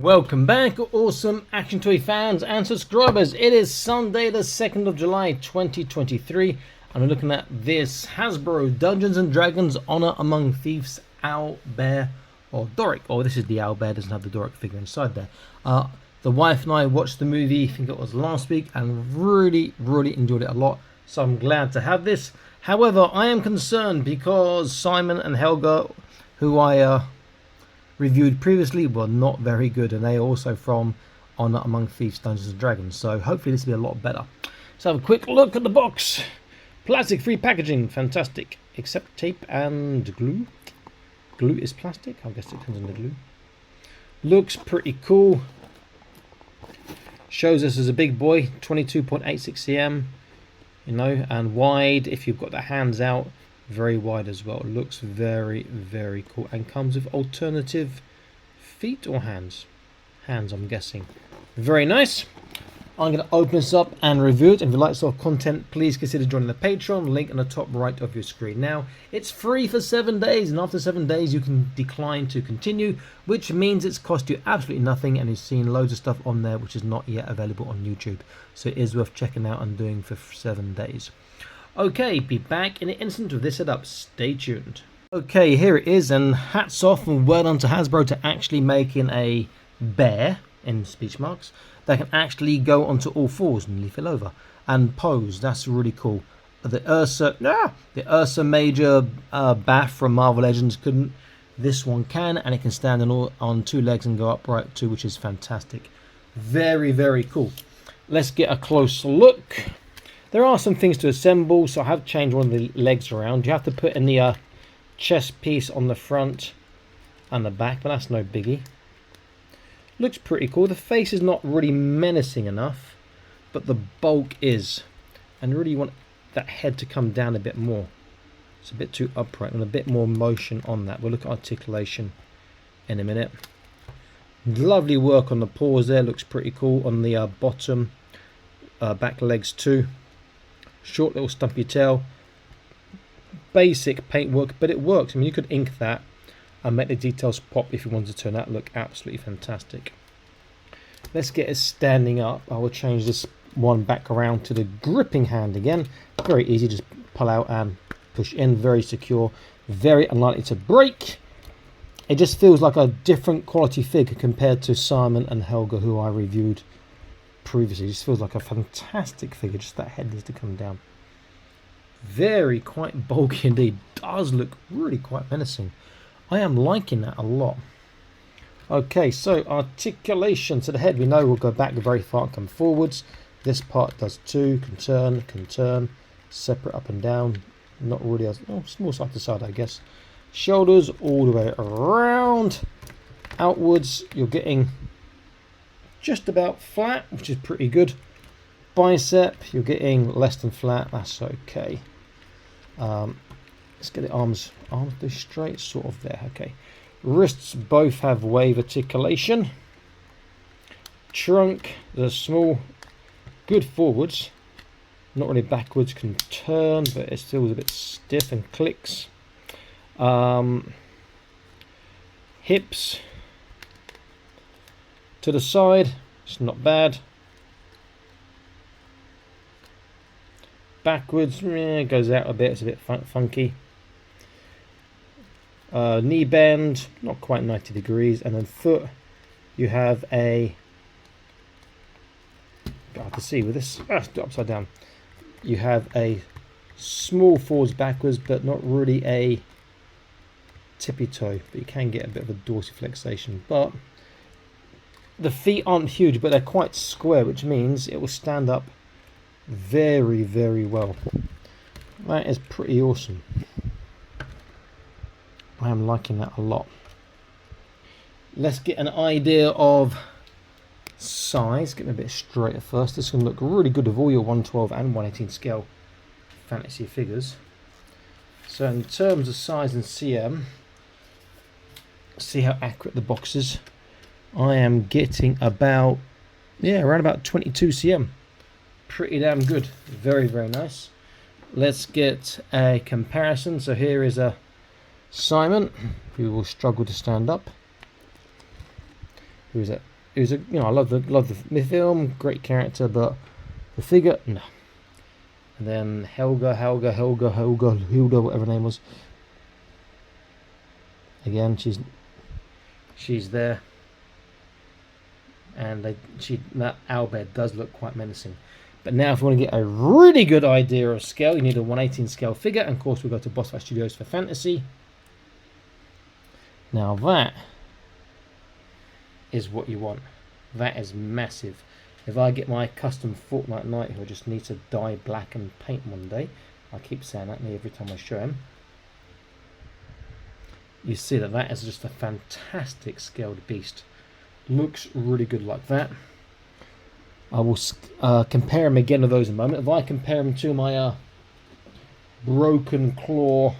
Welcome back, awesome Action Toy fans and subscribers. It is Sunday the 2nd of July 2023 and we're looking at this Hasbro Dungeons & Dragons Honor Among Thieves Owl Bear or Doric. Oh, this is the owl bear, doesn't have the Doric figure inside there. The wife and I watched the movie, I think it was last week, and really enjoyed it a lot. So I'm glad to have this. However, I am concerned because Simon and Helga, who I reviewed previously, were not very good, and they are also from Honor Among Thieves Dungeons & Dragons, so hopefully this will be a lot better. Let's have a quick look at the box. Plastic free packaging, fantastic, except tape and glue. Glue is plastic, I guess it depends on the glue. Looks pretty cool. Shows us as a big boy, 22.86 cm, you know, and wide if you've got the hands out. Very wide as well. Looks very cool, and comes with alternative feet or hands. Hands, I'm guessing. Very nice. I'm going to open this up and review it. If you like this sort of content, please consider joining the Patreon. Link on the top right of your screen now. It's free for 7 days, and after 7 days you can decline to continue, which means it's cost you absolutely nothing, and you've seen loads of stuff on there which is not yet available on YouTube. So it is worth checking out and doing for 7 days. Okay, be back in an instant with this setup. Stay tuned. Okay, here it is, and hats off and well done to Hasbro to actually making a bear, in speech marks, that can actually go onto all fours and leaf it over and pose. That's really cool. The Ursa Major Bath from Marvel Legends couldn't. This one can, and it can stand on 2 legs and go upright too, which is fantastic. Very cool. Let's get a close look. There are some things to assemble, so I have changed one of the legs around. You have to put in the chest piece on the front and the back, but that's no biggie. Looks pretty cool. The face is not really menacing enough, but the bulk is. And really you want that head to come down a bit more. It's a bit too upright, and a bit more motion on that. We'll look at articulation in a minute. Lovely work on the paws there. Looks pretty cool on the bottom back legs too. Short little stumpy tail. Basic paintwork, but it works. I mean, you could ink that and make the details pop if you wanted to, and that look absolutely fantastic. Let's get it standing up. I will change this one back around to the gripping hand again. Very easy, just pull out and push in. Very secure, very unlikely to break. It just feels like a different quality figure compared to Simon and Helga, who I reviewed previously. It just feels like a fantastic figure. Just that head needs to come down. Quite bulky indeed. Does look really quite menacing. I am liking that a lot. Okay, so articulation. So the head, we know, will go back very far and come forwards. This part does too. Can turn, separate up and down. Not really, small side to side, I guess. Shoulders all the way around. Outwards, you're getting just about flat, which is pretty good. Bicep, you're getting less than flat. That's okay. Let's get the arms do straight, sort of there. Okay. Wrists both have wave articulation. Trunk, the small, good forwards, not really backwards. Can turn, but it still is a bit stiff and clicks. Hips to the side, it's not bad. Backwards, it goes out a bit, it's a bit funky. Knee bend, not quite 90 degrees, and then foot, you have a, hard to see with this, upside down. You have a small forwards backwards, but not really a tippy toe, but you can get a bit of a dorsiflexation. But the feet aren't huge, but they're quite square, which means it will stand up very well. That is pretty awesome. I am liking that a lot. Let's get an idea of size. Getting a bit straighter first. This can look really good with all your 112 and 118 scale fantasy figures. So in terms of size and cm, see how accurate the box is. I am getting about, around about 22 cm. Pretty damn good. Very nice. Let's get a comparison. So here is a Simon, who will struggle to stand up. who's a you know, I love the film, great character, but the figure, no. And then Hilda, whatever her name was. Again, she's there, and that owlbear does look quite menacing. But now, if you want to get a really good idea of scale, you need a 1/18 scale figure, and of course we go to Boss Fight Studios for Fantasy. Now that is what you want. That is massive. If I get my custom Fortnite Knight, who I just need to dye black and paint one day, I keep saying that every time I show him, you see that is just a fantastic scaled beast. Looks really good like that. I will compare him again to those in a moment. If I compare him to my Broken Claw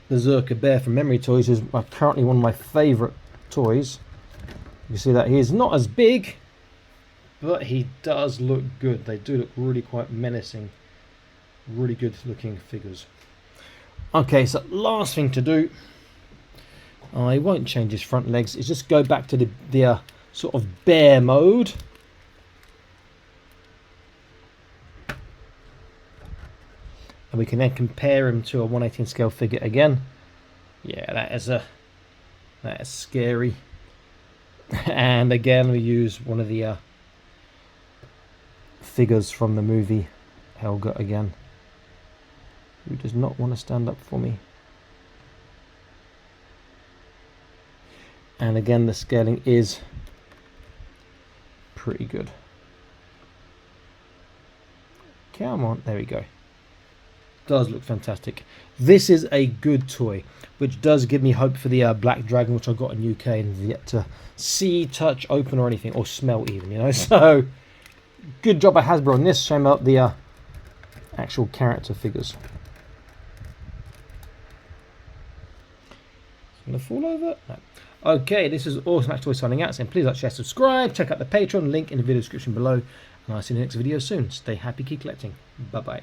Berserker Bear from Memory Toys, who's currently one of my favourite toys, you see that he is not as big, but he does look good. They do look really quite menacing. Really good looking figures. Okay, so last thing to do, I won't change his front legs, is just go back to the sort of bear mode. And we can then compare him to a 1/18 scale figure again. Yeah, that is scary. And again, we use one of the figures from the movie, Helga again, who does not want to stand up for me. And again, the scaling is pretty good. Come on, there we go. Does look fantastic. This is a good toy, which does give me hope for the Black Dragon, which I got in UK and yet to see, touch, open, or anything, or smell even, you know. So good job by Hasbro on this. Shame about the actual character figures. Gonna fall over? No. Okay, this is Awesome Max Toy signing out, saying please like, share, subscribe, check out the Patreon link in the video description below, and I'll see you in the next video soon. Stay happy, keep collecting. Bye bye.